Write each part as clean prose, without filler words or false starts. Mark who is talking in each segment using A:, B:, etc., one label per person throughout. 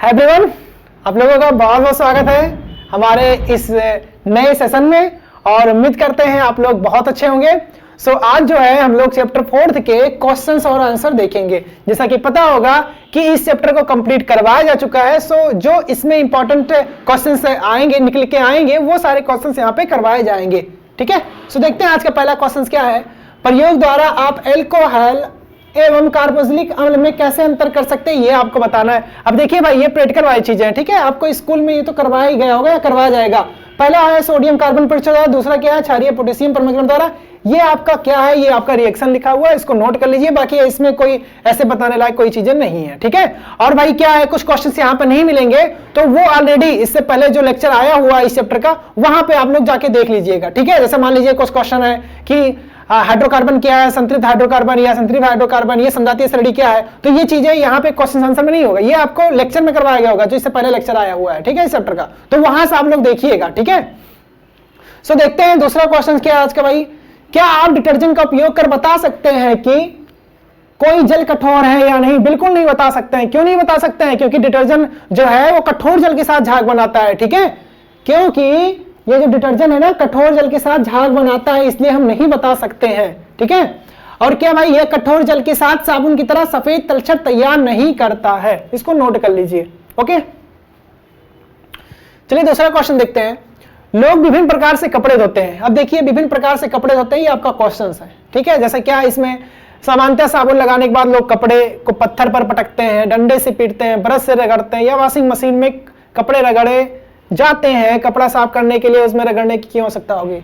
A: Hi everyone, आप लोगों का बहुत बहुत स्वागत है हमारे इस नए सेशन में और उम्मीद करते हैं आप लोग बहुत अच्छे होंगे। आज जो है हम लोग चैप्टर 4 के क्वेश्चंस और आंसर देखेंगे। जैसा कि पता होगा कि इस चैप्टर को कंप्लीट करवाया जा चुका है। जो इसमें इंपॉर्टेंट क्वेश्चंस आएंगे, निकल के आएंगे, वो सारे क्वेश्चंस यहाँ पे करवाए जाएंगे। ठीक है, देखते हैं आज का पहला क्वेश्चन क्या है। प्रयोग द्वारा आप एल्कोहल एवं कार्बोक्सिलिक अम्ल में कैसे अंतर कर सकते हैं, ये आपको बताना है। अब देखिए भाई, ये प्रैक्टिकल वाली चीजें हैं। ठीक है, आपको स्कूल में ये तो करवाया ही गया होगा या करवाया जाएगा। पहला है सोडियम कार्बन परीक्षण द्वारा, दूसरा क्या है क्षारीय पोटेशियम परमंगन द्वारा। ये आपका क्या है, ये आपका रिएक्शन लिखा हुआ है, इसको नोट कर लीजिए। बाकी इसमें कोई ऐसे बताने लायक कोई चीजें नहीं है। ठीक है, और भाई क्या है, कुछ क्वेश्चंस यहाँ पे नहीं मिलेंगे तो वो ऑलरेडी इससे पहले जो लेक्चर आया हुआ है इस चैप्टर का, वहां पे आप लोग जाके देख लीजिएगा। ठीक है, जैसे मान लीजिए कुछ क्वेश्चन है कि हाइड्रोकार्बन क्या है, संतृप्त हाइड्रोकार्बन या संतृप्त हाइड्रोकार्बन, ये समझातीय श्रेणी क्या है, तो ये चीजें यहाँ पे क्वेश्चन आंसर में नहीं होगा, ये आपको लेक्चर में करवाया गया होगा जो इससे पहले लेक्चर आया हुआ है। ठीक है, इस चैप्टर का, तो वहां से आप लोग देखिएगा। ठीक है, देखते हैं दूसरा क्वेश्चन क्या है आज का भाई। क्या आप डिटर्जेंट का उपयोग कर बता सकते हैं कि कोई जल कठोर है या नहीं? बिल्कुल नहीं बता सकते हैं। क्यों नहीं बता सकते हैं? क्योंकि डिटर्जेंट जो है वो कठोर जल के साथ झाग बनाता है। ठीक है, क्योंकि ये जो डिटर्जेंट है ना, कठोर जल के साथ झाग बनाता है, इसलिए हम नहीं बता सकते हैं। ठीक है, और क्या भाई, ये कठोर जल के साथ साबुन की तरह सफेद तलछट तैयार नहीं करता है, इसको नोट कर लीजिए। ओके, चलिए दूसरा क्वेश्चन देखते हैं। लोग विभिन्न प्रकार से कपड़े धोते हैं। अब देखिए, विभिन्न प्रकार से कपड़े धोते हैं, ये आपका क्वेश्चन है। ठीक है, जैसे क्या इसमें सामान्यतः साबुन लगाने के बाद लोग कपड़े को पत्थर पर पटकते हैं, डंडे से पीटते हैं, ब्रश से रगड़ते हैं, या वॉशिंग मशीन में कपड़े रगड़े जाते हैं। कपड़ा साफ करने के लिए उसमें रगड़ने की क्या आवश्यकता होगी?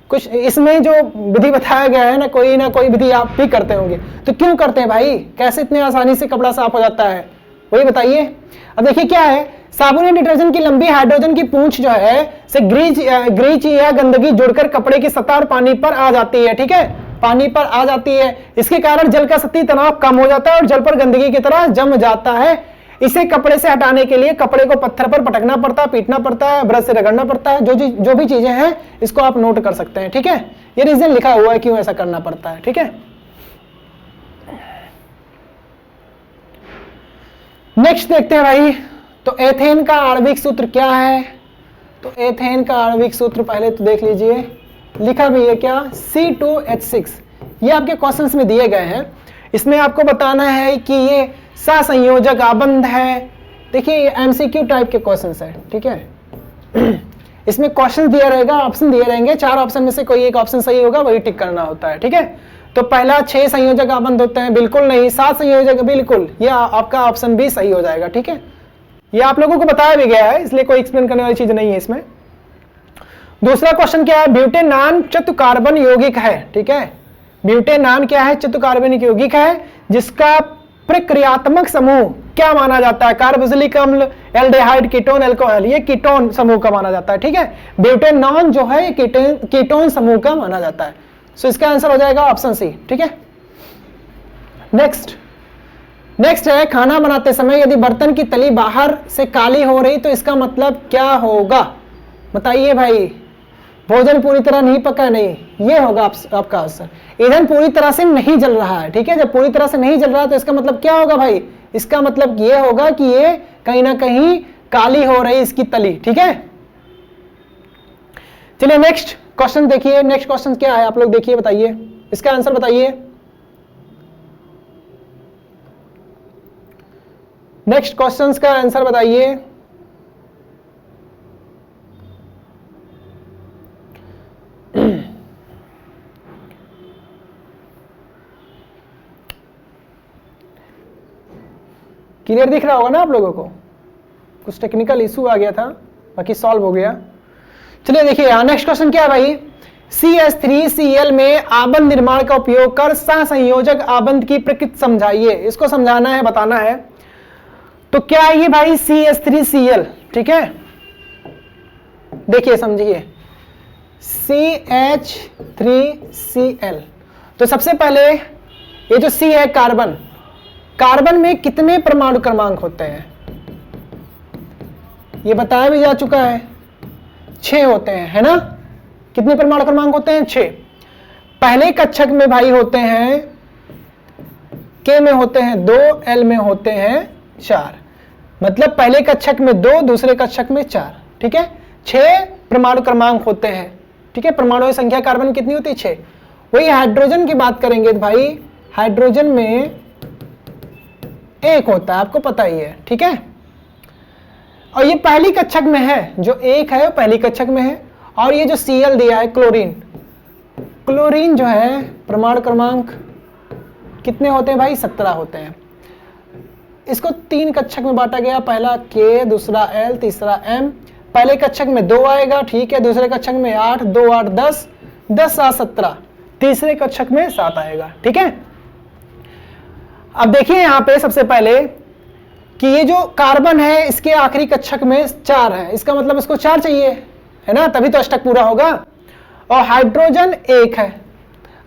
A: कुछ इसमें जो विधि बताया गया है ना कोई विधि आप भी करते होंगे, तो क्यों करते हैं भाई? कैसे इतने आसानी से कपड़ा साफ हो जाता है, वही बताइए। अब देखिए क्या है, साबुन या डिटर्जेंट की लंबी हाइड्रोजन की पूंछ जो है से ग्रीच या गंदगी जुड़कर कपड़े की सतह और पानी पर आ जाती है। ठीक है, पानी पर आ जाती है। इसके कारण जल का सतही तनाव कम हो जाता है और जल पर गंदगी की तरह जम जाता है। इसे कपड़े से हटाने के लिए कपड़े को पत्थर पर पटकना पड़ता है, पीटना पड़ता है, ब्रश से रगड़ना पड़ता है। जो भी चीजें हैं इसको आप नोट कर सकते हैं। ठीक है, ये रीजन लिखा हुआ है क्यों ऐसा करना पड़ता है। ठीक है, नेक्स्ट देखते हैं भाई। तो एथेन का आणविक सूत्र क्या है? तो एथेन का आणविक सूत्र पहले तो देख लीजिए, लिखा भी है क्या, C2H6। ये आपके क्वेश्चंस में दिए गए हैं। इसमें आपको बताना है कि ये सहसंयोजक आबंध है। देखिए, ये MCQ टाइप के क्वेश्चंस है। ठीक है, इसमें क्वेश्चन दिया रहेगा, ऑप्शन दिए रहेंगे, 4 ऑप्शन में से कोई एक ऑप्शन सही होगा, वही टिक करना होता है। ठीक है, तो पहला 6 संयोजक आबंध होते हैं, बिल्कुल नहीं। 7 संयोजक, बिल्कुल, ये आपका ऑप्शन भी सही हो जाएगा। ठीक है, ये आप लोगों को बताया भी गया है, इसलिए कोई एक्सप्लेन करने वाली चीज नहीं है इसमें। दूसरा क्वेश्चन क्या है, ब्यूटेनान चतुर्कार्बन यौगिक है। ठीक है, ब्यूटेनान क्या है, चतुर्कार्बनिक यौगिक है, जिसका प्रक्रियात्मक समूह क्या माना जाता है? कार्बोक्सिलिक अम्ल, एल्डिहाइड, कीटोन, अल्कोहल। ये कीटोन समूह का माना जाता है। ठीक है, ब्यूटेनॉन जो है कीटोन समूह का माना जाता है। इसका आंसर हो जाएगा ऑप्शन सी। ठीक है, नेक्स्ट है, खाना बनाते समय यदि बर्तन की तली बाहर से काली हो रही तो इसका मतलब क्या होगा? बताइए भाई। भोजन पूरी तरह नहीं पका, नहीं, ये होगा आपका आंसर। ईंधन पूरी तरह से नहीं जल रहा है। ठीक है, जब पूरी तरह से नहीं जल रहा है तो इसका मतलब क्या होगा भाई? इसका मतलब ये होगा कि ये कहीं ना कहीं काली हो रही इसकी तली। ठीक है, चलिए नेक्स्ट क्वेश्चन देखिए। नेक्स्ट क्वेश्चन क्या है आप लोग देखिए, बताइए, इसका आंसर बताइए। नेक्स्ट क्वेश्चन का आंसर बताइए। क्लियर दिख रहा होगा ना आप लोगों को? कुछ टेक्निकल इशू आ गया था, बाकी सॉल्व हो गया। चलिए देखिए, नेक्स्ट क्वेश्चन क्या है भाई। CH3Cl में आबंध निर्माण का उपयोग कर सहसंयोजक आबंध की प्रकृति समझाइए। इसको समझाना है, बताना है। तो क्या है ये भाई CH3Cl? ठीक है, देखिए समझिए, CH3Cl। तो सबसे पहले ये जो C है, कार्बन, कार्बन में कितने परमाणु क्रमांक होते हैं? ये बताया भी जा चुका है, 6 होते हैं, है ना? कितने परमाणु क्रमांक होते हैं? 6। पहले कक्षक में भाई होते हैं, K में होते हैं 2, L में होते हैं 4। मतलब पहले कक्षक में 2, दूसरे कक्षक में 4, ठीक है। 6 परमाणु क्रमांक होते हैं, ठीक है। परमाणु की संख्या कार्बन कितनी होती है? 6। वही हाइड्रोजन की बात करेंगे तो भाई हाइड्रोजन में 1 होता है, आपको पता ही है, ठीक है। और ये पहली कक्षक में है, जो 1 है वो पहली कक्षक में है। और ये जो Cl दिया है क्लोरीन, क्लोरीन जो है परमाणु क्रमांक कितने होते हैं भाई? 17 होते हैं। इसको 3 कक्षक में बांटा गया, पहला K, दूसरा L, तीसरा M। पहले कक्षक में 2 आएगा, ठीक है। दूसरे कक्षक में 8, 2 8 10, 10 7 17। तीसरे कक्षक में 7 आएगा, ठीक है। अब देखिए यहाँ पे सबसे पहले कि ये जो कार्बन है इसके आखिरी कक्षक में 4 है, इसका मतलब इसको 4 चाहिए, है ना, तभी तो अष्टक पूरा होगा। और हाइड्रोजन 1 है।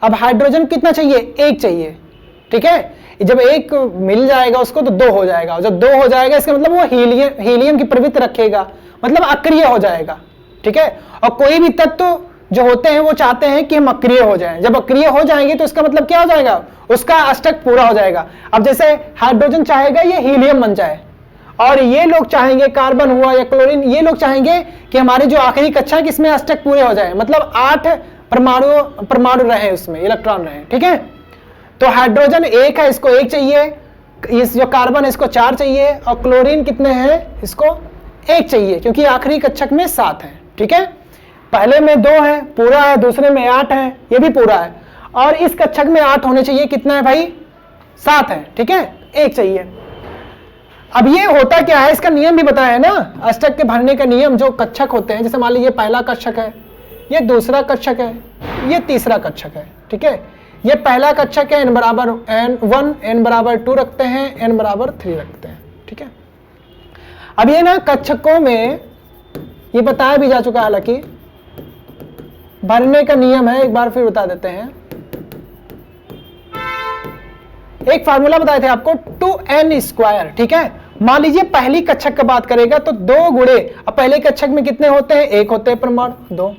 A: अब हाइड्रोजन कितना चाहिए? 1 चाहिए, ठीक है। जब 1 मिल जाएगा उसको तो 2 हो जाएगा, जब 2 हो जाएगा इसका मतलब वो हीलियम की प्रवृत्ति रखेगा, मतलब अक्रिय हो जाएगा, ठीक है। और कोई भी तत्व जो होते हैं वो चाहते हैं कि हम अक्रिय हो जाएं। जब अक्रिय हो जाएंगे तो इसका मतलब क्या हो जाएगा? उसका अष्टक पूरा हो जाएगा। अब जैसे हाइड्रोजन चाहेगा ये हीलियम बन जाए, और ये लोग चाहेंगे, कार्बन हुआ या क्लोरीन, ये लोग चाहेंगे कि हमारे जो आखिरी कक्षा है इसमें अष्टक पूरे हो जाए, मतलब 8 परमाणु रहे, उसमें इलेक्ट्रॉन रहे, ठीक है। तो हाइड्रोजन 1 है, इसको 1 चाहिए। इस जो कार्बन है इसको 4 चाहिए। और क्लोरीन कितने हैं? इसको 1 चाहिए, क्योंकि आखिरी कक्षक में 7 है, ठीक है। पहले में 2 है, पूरा है। दूसरे में 8 है, ये भी पूरा है। और इस कक्षक में 8 होने चाहिए, कितना है भाई? 7 है, ठीक है। 1 चाहिए। अब ये होता क्या है, इसका नियम भी बताया है ना, अष्टक के भरने का नियम। जो कक्षक होते हैं, जैसे मान लीजिए पहला कक्षक है, ये दूसरा कक्षक है, ये तीसरा कक्षक है, ठीक है। ये पहला कक्षक है, n बराबर n1, n बराबर 2 रखते हैं, n बराबर 3 रखते हैं, ठीक है। अब ये ना कक्षकों में ये बताया भी जा चुका है, हालांकि भरने का नियम है, एक बार फिर बता देते हैं। एक फार्मूला बताए थे आपको 2n², ठीक है। मान लीजिए पहली कक्षक का बात करेगा तो 2 गुणे, अब पहले कक्षक में कितने होते हैं? 1 होते हैं परमाणु, 2।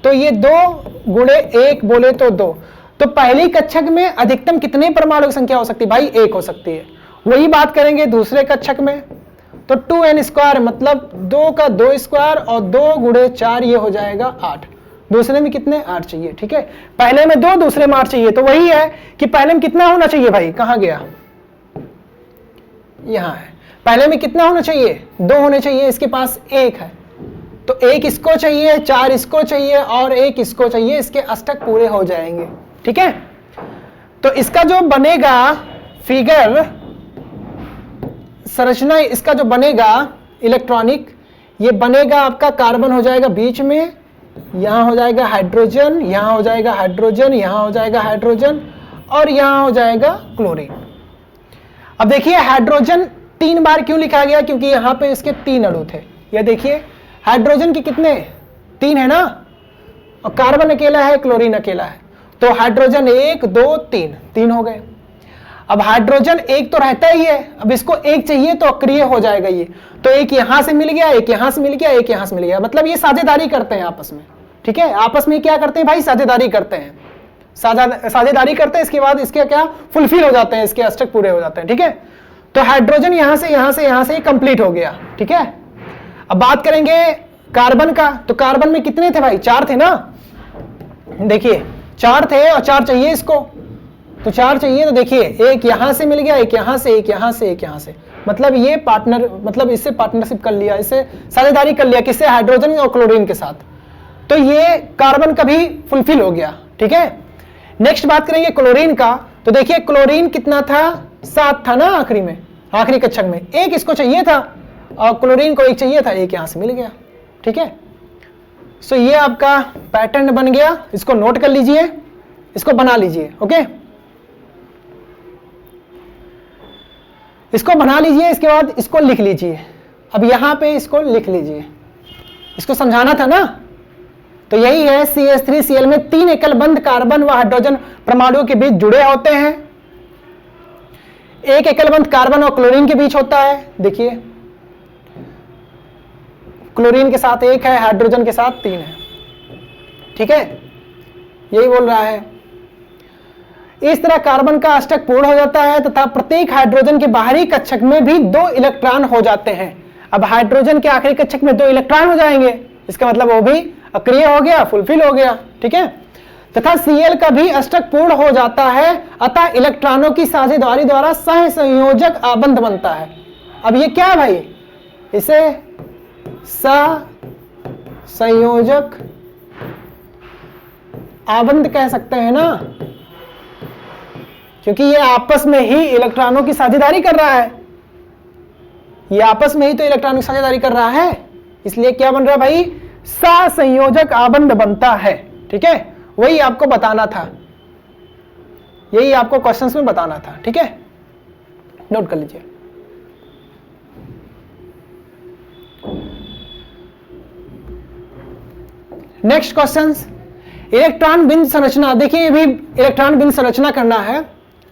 A: तो ये 2 गुणे 1 बोले तो 2। तो पहली कक्षक में अधिकतम कितने परमाणु की संख्या हो सकती है भाई? 1 हो सकती है। वही बात करेंगे दूसरे कक्षक में, तो 2n² मतलब 2 का 2 स्क्वायर, और 2 गुणे 4 ये हो जाएगा 8। दूसरे में कितने? 8 चाहिए, ठीक है। पहले में 2, दूसरे में 8 चाहिए। तो वही है कि पहले में कितना होना चाहिए भाई? कहां गया? यहां है। पहले में कितना होना चाहिए? 2 होने चाहिए, इसके पास 1 है, तो 1 इसको चाहिए, 4 इसको चाहिए और 1 इसको चाहिए। इसके अष्टक पूरे हो जाएंगे, ठीक है। तो इसका जो बनेगा फिगर, संरचना इसका जो बनेगा इलेक्ट्रॉनिक, ये बनेगा आपका कार्बन हो जाएगा बीच में, यहां हो जाएगा हाइड्रोजन, यहां हो जाएगा हाइड्रोजन, यहां हो जाएगा हाइड्रोजन, और यहां हो जाएगा क्लोरीन। अब देखिए हाइड्रोजन 3 बार क्यों लिखा गया? क्योंकि यहां पे इसके 3 अणु थे। ये देखिए हाइड्रोजन के कितने? 3 है ना, और कार्बन अकेला है, क्लोरीन अकेला है। तो हाइड्रोजन 1 2 3 हो गए। अब हाइड्रोजन 1 तो रहता ही है, अब इसको 1 चाहिए तो अक्रिय हो जाएगा ये। तो 1 यहां से मिल गया, 1 यहां से मिल गया, 1 यहां से मिल गया, मतलब ये साझेदारी करते हैं आपस में, ठीक है। आपस में क्या करते हैं भाई? साझेदारी करते हैं, साझेदारी करते हैं। इसके बाद इसके क्या फुलफिल हो जाते हैं, इसके अष्टक पूरे हो जाते हैं, ठीक है। तो हाइड्रोजन यहां से यहां से यहां से कंप्लीट हो गया, ठीक है। अब बात करेंगे कार्बन का, तो कार्बन में कितने थे भाई? 4 थे ना, देखिए 4 थे और 4 चाहिए इसको, तो 4 चाहिए। तो देखिए 1 यहां से मिल गया, 1 यहां से, 1 यहां से, 1 यहां से, मतलब ये पार्टनर, मतलब इससे पार्टनरशिप कर लिया, इससे साझेदारी कर लिया, किससे? हाइड्रोजन और क्लोरीन के साथ। तो ये कार्बन का भी फुलफिल हो गया, ठीक है। नेक्स्ट बात करेंगे क्लोरीन का, तो देखिए क्लोरीन कितना था? 7 था ना आखिरी में, आखिरी कक्षक में। 1 इसको चाहिए था और क्लोरीन को 1 चाहिए था, 1 यहां से मिल गया, ठीक है। सो ये आपका पैटर्न बन गया, इसको नोट कर लीजिए, इसको बना लीजिए, ओके। इसको बना लीजिए, इसके बाद इसको लिख लीजिए। अब यहां पे इसको लिख लीजिए, इसको समझाना था ना। तो यही है CH3Cl में 3 एकलबंध कार्बन व हाइड्रोजन परमाणुओं के बीच जुड़े होते हैं। 1 एकलबंध कार्बन और क्लोरीन के बीच होता है, देखिए क्लोरीन के साथ 1 है, हाइड्रोजन के साथ 3 है, ठीक है। यही बोल रहा है। इस तरह कार्बन का अष्टक पूर्ण हो जाता है तथा प्रत्येक हाइड्रोजन के बाहरी कक्षक में भी 2 इलेक्ट्रॉन हो जाते हैं। अब हाइड्रोजन के आखिरी कक्षक में 2 इलेक्ट्रॉन हो जाएंगे, इसका मतलब वो भी अक्रिय हो गया, फुलफिल हो गया, ठीक है। तथा Cl का भी अष्टक पूर्ण हो जाता है, अतः इलेक्ट्रॉनों की साझेदारी द्वारा सह संयोजक आबंध बनता है। अब ये क्या है भाई, इसे संयोजक आबंध कह सकते हैं ना, क्योंकि ये आपस में ही इलेक्ट्रॉनों की साझेदारी कर रहा है, ये आपस में ही तो इलेक्ट्रॉनों की साझेदारी कर रहा है, इसलिए क्या बन रहा है भाई, सहसंयोजक आबंध बनता है, ठीक है। वही आपको बताना था, यही आपको क्वेश्चंस में बताना था, ठीक है, नोट कर लीजिए। नेक्स्ट क्वेश्चंस, इलेक्ट्रॉन बिंदु संरचना। देखिए ये भी इलेक्ट्रॉन बिंदु संरचना करना है,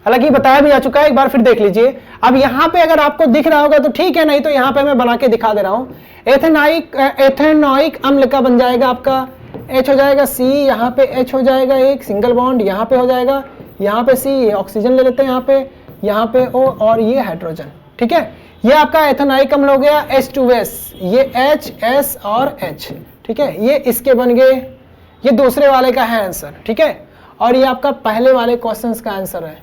A: हालांकि बताया भी जा चुका है, एक बार फिर देख लीजिए। अब यहां पे अगर आपको दिख रहा होगा तो ठीक है, नहीं तो यहां पे मैं बना के दिखा दे रहा हूं। एथेनॉइक अम्ल का बन जाएगा आपका H हो जाएगा C, यहाँ पे H हो जाएगा एक सिंगल बॉन्ड, यहाँ पे हो जाएगा, यहाँ पे C, ये ऑक्सीजन ले लेते हैं यहाँ पे O और ये हाइड्रोजन, ठीक है। ये आपका एथेनॉइक अम्ल हो गया H2S, ये H, S और H, ठीक है। ये इसके बन गए, ये दूसरे वाले का है आंसर, ठीक है। और ये आपका पहले वाले क्वेश्चंस का आंसर है।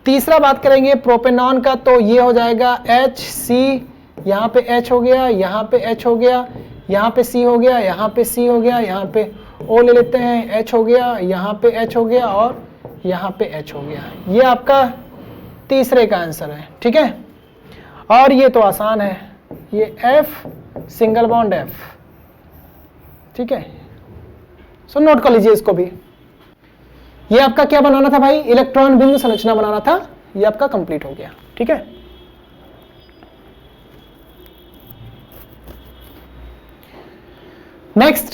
A: तीसरा बात करेंगे प्रोपेनॉन का, तो ये हो जाएगा HC, यहाँ पे H हो गया, यहाँ पे H हो गया, यहाँ पे C हो गया, यहाँ पे C हो गया, यहाँ पे O ले लेते हैं, H हो गया, यहाँ पे H हो गया और यहाँ पे H हो गया। ये आपका तीसरे का आंसर है, ठीक है। और ये तो आसान है, ये F सिंगल बॉन्ड F, ठीक है। सो नोट कर लीजिए इसको भी। ये आपका क्या बनाना था भाई, इलेक्ट्रॉन बिंदु संरचना बनाना था, ये आपका कंप्लीट हो गया, ठीक है। नेक्स्ट,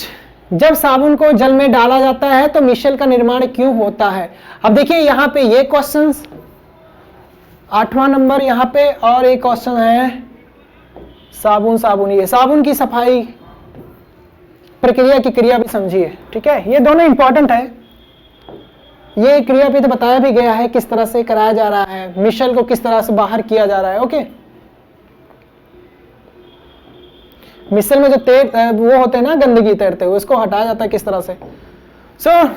A: जब साबुन को जल में डाला जाता है तो मिश्रण का निर्माण क्यों होता है। अब देखिए यहाँ पे ये क्वेश्चंस 8वां नंबर यहाँ पे, और एक क्वेश्चन है साबुन, ये साबुन की सफाई प्रक्रिया की क्रिया भी समझिए, ठीक है। ये दोनों इंपॉर्टेंट है, ये क्रिया भी तो बताया भी गया है किस तरह से कराया जा रहा है, मिश्रण को किस तरह से बाहर किया जा रहा है, ओके। मिश्रण में जो वो होते हैं ना गंदगी तैरते हुए, उसको हटाया जाता है किस तरह से।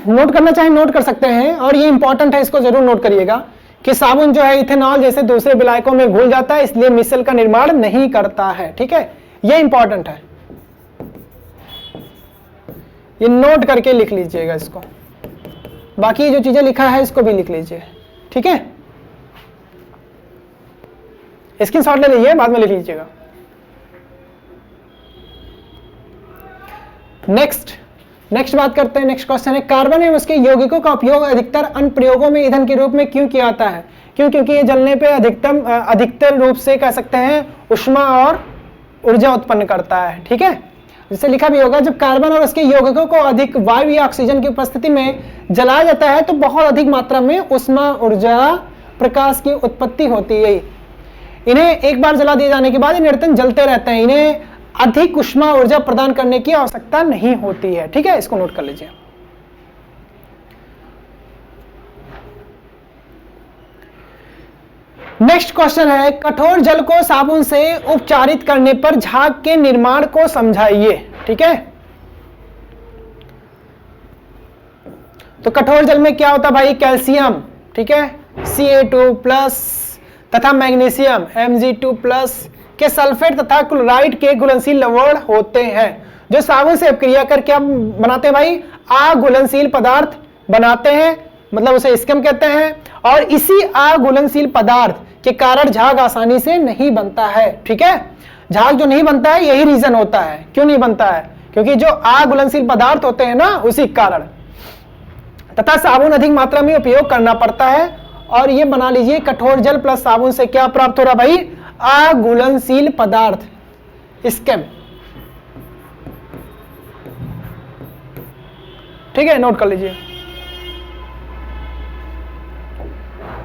A: नोट करना चाहे नोट कर सकते हैं, और ये इंपॉर्टेंट है, इसको जरूर नोट करिएगा कि साबुन जो है इथेनॉल जैसे दूसरे विलायकों में घुल जाता है, इसलिए मिश्रण का निर्माण नहीं करता है, ठीक है। ये इंपॉर्टेंट है, ये नोट करके लिख लीजिएगा इसको, बाकी जो चीजें लिखा है इसको भी लिख लीजिए, ठीक है। स्क्रीनशॉट ले लीजिए, बाद में लिख लीजिएगा। नेक्स्ट बात करते हैं, नेक्स्ट क्वेश्चन है कार्बन एवं उसके यौगिकों का उपयोग अधिकतर अनुप्रयोगों में ईंधन के रूप में क्यों किया जाता है। क्योंकि ये जलने पे अधिकतर रूप से कह सकते हैं ऊष्मा और ऊर्जा उत्पन्न करता है, ठीक है। जिससे लिखा भी होगा, जब कार्बन और उसके यौगिकों को अधिक वायु या ऑक्सीजन की उपस्थिति में जलाया जाता है तो बहुत अधिक मात्रा में ऊष्मा, ऊर्जा, प्रकाश की उत्पत्ति होती है। इन्हें एक बार जला दिए जाने के बाद ये निरंतर जलते रहते हैं, इन्हें अधिक ऊष्मा ऊर्जा प्रदान करने की आवश्यकता नहीं होती है, ठीक है। इसको नोट कर लीजिए। नेक्स्ट क्वेश्चन है कठोर जल को साबुन से उपचारित करने पर झाग के निर्माण को समझाइए, ठीक है। तो कठोर जल में क्या होता है भाई, कैल्शियम, ठीक है, Ca2+ तथा मैग्नीशियम Mg2+ के सल्फेट तथा क्लोराइड के घुलनशील लवण होते हैं, जो साबुन से अपक्रिया कर क्या बनाते हैं भाई, अघुलनशील पदार्थ बनाते हैं, मतलब उसे स्कम कहते हैं। और इसी अघुलनशील पदार्थ के कारण झाग आसानी से नहीं बनता है, ठीक है। झाग जो नहीं बनता है यही रीजन होता है, क्यों नहीं बनता है, क्योंकि जो अघुलनशील पदार्थ होते हैं ना उसी कारण। तथा साबुन अधिक मात्रा में उपयोग करना पड़ता है। और ये बना लीजिए कठोर जल प्लस साबुन से क्या प्राप्त हो रहा भाई, अघुलनशील पदार्थ, स्कैम, ठीक है, नोट कर लीजिए।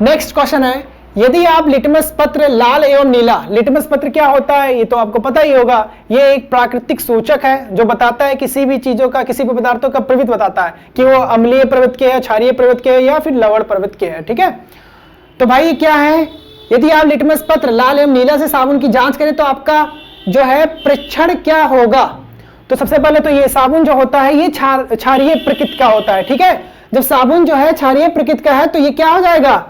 A: नेक्स्ट क्वेश्चन है यदि आप लिटमस पत्र लाल एवं नीला, लिटमस पत्र क्या होता है ये तो आपको पता ही होगा, ये एक प्राकृतिक सूचक है जो बताता है किसी भी चीजों का, किसी भी पदार्थों का प्रवृत्ति बताता है कि वो अम्लीय प्रवृत्ति के है, क्षारीय प्रवृत्ति के है या फिर लवण प्रवृत्ति के है। ठीक है, तो भाई क्या है, यदि आप लिटमस पत्र लाल एवं नीला से साबुन की जांच करें तो आपका जो है परीक्षण क्या होगा। तो सबसे पहले तो ये साबुन जो होता है ये क्षारीय प्रकृति का होता है। ठीक है, जब साबुन जो है क्षारीय प्रकृति का है तो ये क्या हो जाएगा,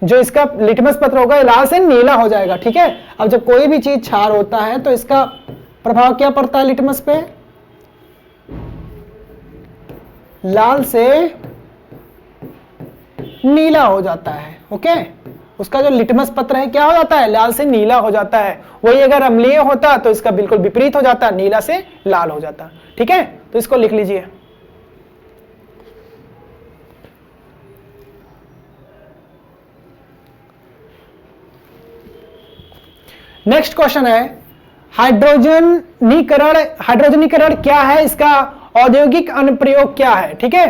A: जो इसका लिटमस पत्र होगा ये लाल से नीला हो जाएगा। ठीक है, अब जब कोई भी चीज क्षार होता है तो इसका प्रभाव क्या पड़ता है लिटमस पे, लाल से नीला हो जाता है। ओके, उसका जो लिटमस पत्र है क्या हो जाता है, लाल से नीला हो जाता है। वही अगर अम्लीय होता तो इसका बिल्कुल विपरीत हो जाता, नीला से लाल हो जाता। ठीक है, तो इसको लिख लीजिए। नेक्स्ट क्वेश्चन है हाइड्रोजनीकरण। हाइड्रोजनीकरण क्या है, इसका औद्योगिक अनुप्रयोग क्या है। ठीक है,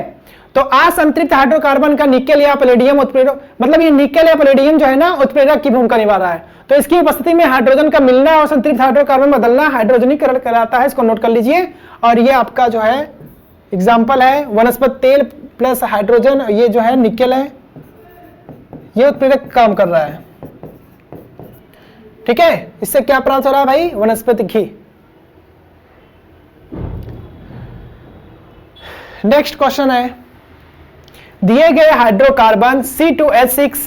A: तो असंतृप्त हाइड्रोकार्बन का निकेल या पैलेडियम उत्प्रेरक, मतलब ये निकेल या पैलेडियम जो है ना उत्प्रेरक की भूमिका निभा रहा है। तो इसकी उपस्थिति में हाइड्रोजन का मिलना और संतृप्त हाइड्रोकार्बन बदलना हाइड्रोजनीकरण कहलाता है। इसको नोट कर लीजिए। और ये आपका जो है एग्जाम्पल है वनस्पति तेल प्लस हाइड्रोजन, ये जो है निकेल है, ये उत्प्रेरक काम कर रहा है। ठीक है, इससे क्या प्राप्त हो रहा है भाई, वनस्पति घी। नेक्स्ट क्वेश्चन है, दिए गए hydrocarbon C2H6,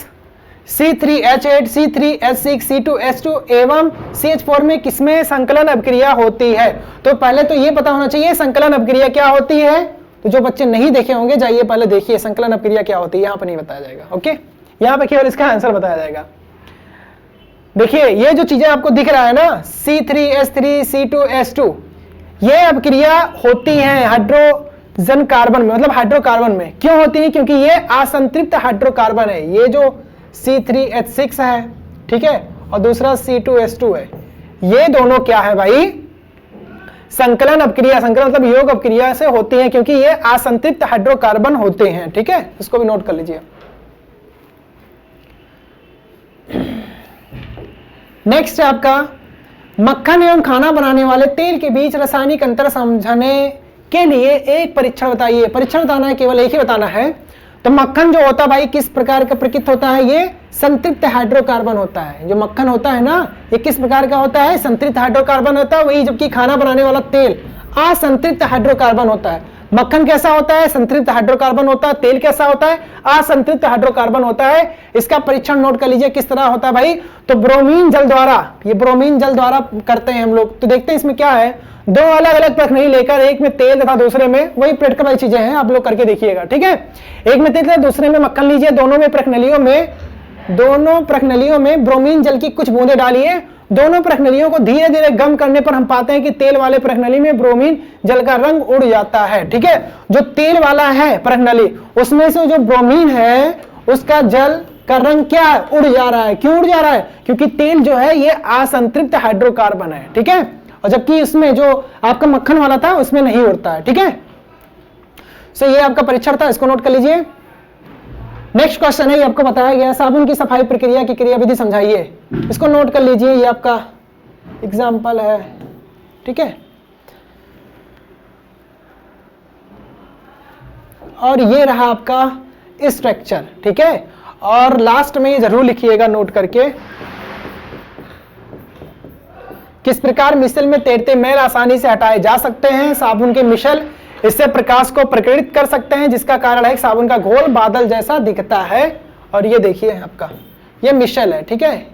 A: C3H8, C3H6, C2H2 एवं CH4 में किसमें संकलन अभिक्रिया होती है। तो पहले तो ये पता होना चाहिए संकलन अभिक्रिया क्या होती है। तो जो बच्चे नहीं देखे होंगे जाइए पहले देखिए संकलन अभिक्रिया क्या होती है, यहां पर नहीं बताया जाएगा। ओके, यहां पर केवल इसका आंसर बताया जाएगा। देखिए ये जो चीजें आपको दिख रहा है ना C3H3, C2H2, ये अभिक्रिया होती है हाइड्रोजन कार्बन में, मतलब हाइड्रोकार्बन में। क्यों होती है, क्योंकि ये असंतृप्त हाइड्रोकार्बन है। ये जो C3H6 है, ठीक है, और दूसरा C2H2 है, ये दोनों क्या है भाई, संकलन अभिक्रिया, संकलन मतलब योग अभिक्रिया से होती है, क्योंकि ये असंतृप्त हाइड्रोकार्बन होते हैं। ठीक है, इसको भी नोट कर लीजिए। नेक्स्ट है आपका मक्खन एवं खाना बनाने वाले तेल के बीच रासायनिक अंतर समझने के लिए एक परीक्षण बताइए। परीक्षण बताना है, केवल एक ही बताना है। तो मक्खन जो होता है भाई किस प्रकार का प्रकृति होता है, ये संतृप्त हाइड्रोकार्बन होता है। जो मक्खन होता है ना ये किस प्रकार का होता है, संतृप्त हाइड्रोकार्बन होता है। वही जबकि खाना बनाने वाला तेल असंतृप्त हाइड्रोकार्बन होता है। मक्खन कैसा होता है, संतृप्त हाइड्रोकार्बन होता है। तेल कैसा होता है, असंतृप्त हाइड्रोकार्बन होता है। इसका परीक्षण नोट कर लीजिए किस तरह होता है भाई। तो ब्रोमीन जल द्वारा, ये ब्रोमीन जल द्वारा करते हैं हम लोग। तो देखते हैं इसमें क्या है, दो अलग अलग प्रश्नली लेकर एक में तेल तथा दूसरे में, वही प्रैक्टिकल वाली चीजें हैं, आप लोग करके देखिएगा। ठीक है, एक में तेल तथा दूसरे में मक्खन लीजिए। दोनों प्रश्नलियों में ब्रोमीन जल की कुछ बूंदें डालिए। दोनों प्रश्नलियों को धीरे धीरे गम करने पर हम पाते हैं कि तेल वाले प्रश्नली में ब्रोमीन जल का रंग उड़ जाता है। ठीक है, जो तेल वाला है प्रश्नली उसमें से जो ब्रोमीन है उसका जल का रंग क्या है, उड़ जा रहा है। क्यों उड़ जा रहा है, क्योंकि तेल जो है ये असंतृप्त हाइड्रोकार्बन है। ठीक है, और जबकि इसमें जो आपका मक्खन वाला था उसमें नहीं उड़ता है। ठीक है, सो ये आपका परीक्षण था, इसको नोट कर लीजिए। नेक्स्ट क्वेश्चन है, ये आपको बताया गया साबुन की सफाई प्रक्रिया की क्रियाविधि समझाइए। इसको नोट कर लीजिए, ये आपका एग्जाम्पल है। ठीक है, और ये रहा आपका स्ट्रक्चर। ठीक है, और लास्ट में ये जरूर लिखिएगा नोट करके, किस प्रकार मिसल में तैरते मैल आसानी से हटाए जा सकते हैं। साबुन के मिसल इससे प्रकाश को प्रकीर्णित कर सकते हैं, जिसका कारण है साबुन का घोल बादल जैसा दिखता है। और ये देखिए आपका ये मिसल है। ठीक है,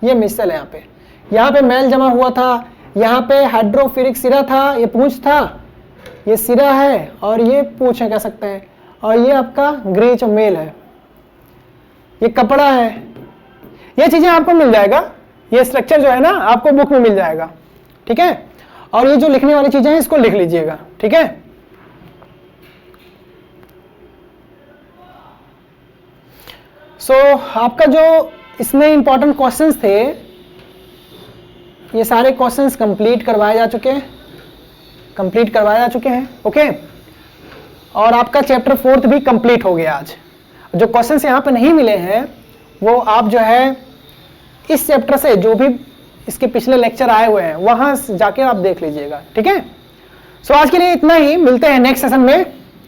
A: ये मिसल है। यहाँ पे मैल जमा हुआ था, यहाँ पे हाइड्रोफिलिक सिरा था, ये पूंछ था, ये सिरा है और ये पूंछ है कह सकते हैं। और ये आपका ग्रीच मेल है, ये कपड़ा है। ये चीजें आपको मिल जाएगा, ये स्ट्रक्चर जो है ना आपको बुक में मिल जाएगा। ठीक है, और ये जो लिखने वाली चीजें हैं इसको लिख लीजिएगा। ठीक है, सो आपका जो इसमें इंपॉर्टेंट क्वेश्चंस थे ये सारे क्वेश्चंस कंप्लीट करवाए जा चुके हैं। ओके, और आपका चैप्टर 4 भी कंप्लीट हो गया आज। जो क्वेश्चंस यहाँ पे नहीं मिले हैं वो आप जो है इस चैप्टर से जो भी इसके पिछले लेक्चर आए हुए हैं वहां जाके आप देख लीजिएगा, ठीक है। सो आज के लिए इतना ही, मिलते हैं नेक्स्ट सेशन में।